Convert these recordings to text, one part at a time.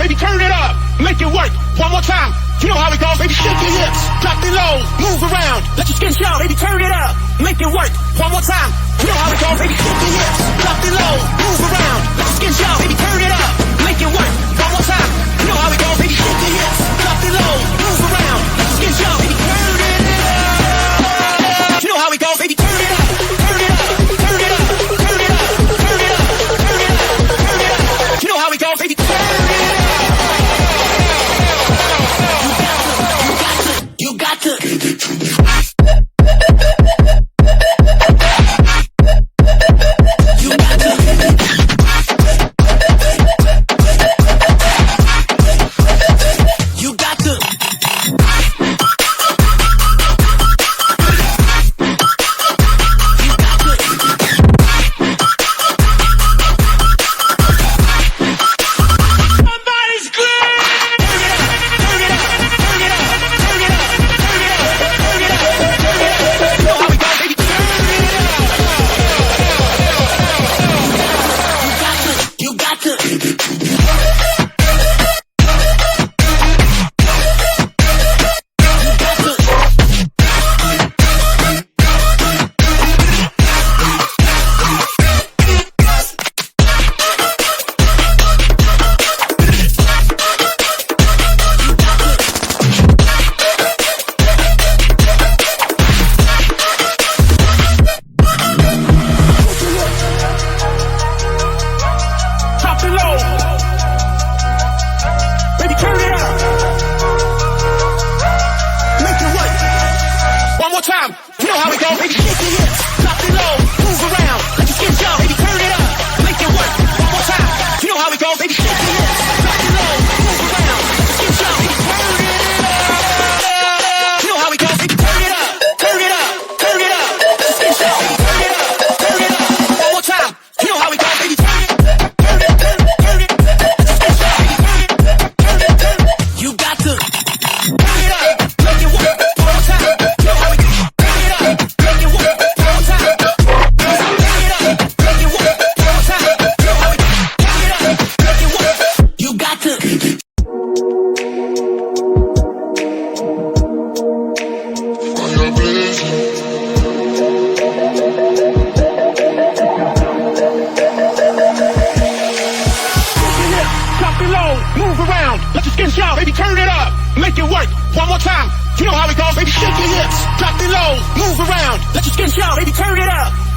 baby, turn it up, make it work. One more time, you know how it goes, baby. Shake your hips, drop it low, move around, let your skin show, baby, turn it up, make it work. One more time, you know how it goes, baby. Shake your hips, drop it low, move around, let your skin show, baby, turn it up, make it work. One more time, you know how it goes, baby. Shake your hips, drop it low, move around, let your skin show, baby, turn it up. You know how it goes, baby, turn it up, turn it up, turn it up, turn it up, turn it up, turn it up, turn it up. You know how it goes, baby, turn it up. You got to give it to me.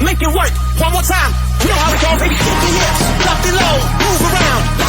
Make it work. One more time. You know how it goes, baby. Shake your hips, drop it low, move around.